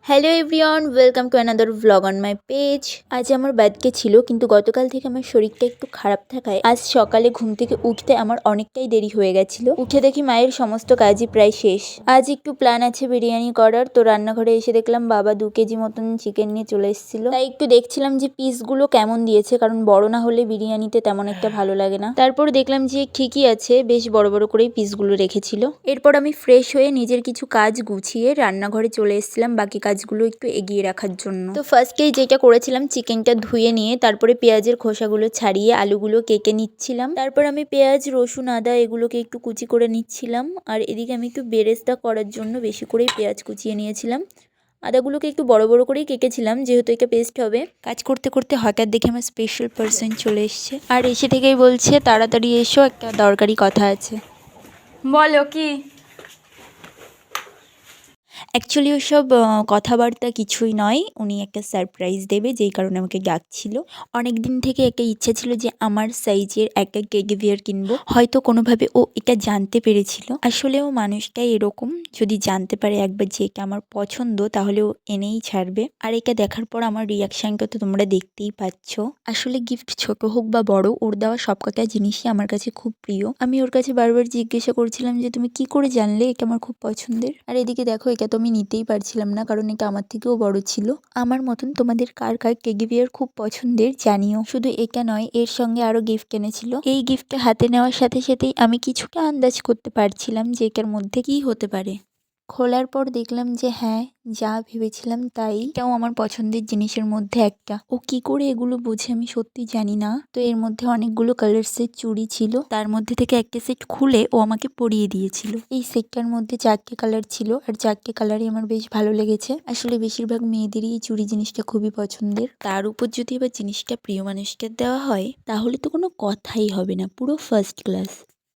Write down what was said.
Hello everyone, welcome to another vlog on my page. আজ আমার birthday ছিল, কিন্তু গতকাল থেকে আমার শরীরটা একটু খারাপ থাকায় আজ সকালে ঘুম থেকে উঠতে আমার অনেকটাই দেরি হয়ে গেছিল। উঠে দেখি মায়ের সমস্ত কাজই প্রায় শেষ। আজ একটু প্ল্যান আছে বিরিয়ানি করার, তো রান্নাঘরে এসে দেখলাম বাবা 2 কেজি মতন চিকেন নিয়ে চলে এসেছিল। তাই একটু দেখছিলাম যে পিসগুলো কেমন দিয়েছে, কারণ বড় না হলে বিরিয়ানিতে তেমন একটা ভালো লাগে না। তারপর দেখলাম যে ঠিকই আছে, বেশ বড় বড় করেই পিসগুলো রেখেছিল। এরপর আমি ফ্রেশ হয়ে নিজের কিছু কাজ গুছিয়ে রান্নাঘরে চলে এসেছিলাম বাকি কাজগুলো একটু এগিয়ে রাখার জন্য। তো ফার্স্টেই যেটা করেছিলাম, চিকেনটা ধুয়ে নিয়ে তারপরে পেঁয়াজের খোসাগুলো ছাড়িয়ে আলুগুলো কেটে নিচ্ছিলাম। তারপর আমি পেঁয়াজ, রসুন, আদা এগুলোকে একটু কুচি করে নিচ্ছিলাম। আর এদিকে আমি একটু বেরেস্তা করার জন্য বেশি করেই পেঁয়াজ কুচিয়ে নিয়েছিলাম। আদাগুলোকে একটু বড় বড় করেই কেটেছিলাম, যেহেতু এটা পেস্ট হবে। কাজ করতে করতে হঠাৎ দেখে আমার স্পেশাল পার্সন চলে এসছে, আর এসে থেকেই বলছে তাড়াতাড়ি এসো, একটা দরকারি কথা আছে। বলো কি? অ্যাকচুয়ালি ওসব কথাবার্তা কিছুই নয়, উনি একটা সারপ্রাইজ দেবে, যেই কারণে আমাকে ডাকছিল। অনেক দিন থেকে একটা ইচ্ছা ছিল যে আমার সাইজের একটা টেডি বিয়ার কিনবো। হয়তো কোনোভাবে ও এটা জানতে পেরেছিল। আসলেও মানুষটাই এরকম, যদি জানতে পারে একবার যে এটা আমার পছন্দ, তাহলে ও এনেই ছাড়বে। আর এটা দেখার পর আমার রিয়াকশনটা তো তোমরা দেখতেই পাচ্ছ। আসলে গিফট ছোট হোক বা বড়, ওর দেওয়া সবকটা জিনিসই আমার কাছে খুব প্রিয়। আমি ওর কাছে বারবার জিজ্ঞাসা করছিলাম যে তুমি কি করে জানলে এটা আমার খুব পছন্দের। আর এদিকে দেখো, এটা তো আমি নিতেই পারছিলাম না, কারণ এটা আমার থেকেও বড় ছিল। আমার মতন তোমাদের কার কার টেডি বিয়ার খুব পছন্দের জানিও। শুধু এটা নয়, এর সঙ্গে আরো গিফট এনেছিল। এই গিফটটা হাতে নেওয়ার সাথে সাথেই আমি কিছুটা আন্দাজ করতে পারছিলাম যে এটার মধ্যে কি হতে পারে। খোলার পর দেখলাম যে হ্যাঁ, যা ভেবেছিলাম তাই। এটাও আমার পছন্দের জিনিসের মধ্যে একটা। ও কি করে এগুলো বোঝে আমি সত্যি জানি না। তো এর মধ্যে অনেকগুলো কালার্সের চুড়ি ছিল, তার মধ্যে থেকে একটা সেট খুলে ও আমাকে পরিয়ে দিয়েছিল। এই সেটটার মধ্যে 4টে কালার ছিল, আর 4টে কালারই আমার বেশ ভালো লেগেছে। আসলে বেশিরভাগ মেয়েদেরই এই চুড়ি জিনিসটা খুবই পছন্দের। তার উপর যদি এবার জিনিসটা প্রিয় মানুষকে দেওয়া হয়, তাহলে তো কোনো কথাই হবে না, পুরো ফার্স্ট ক্লাস।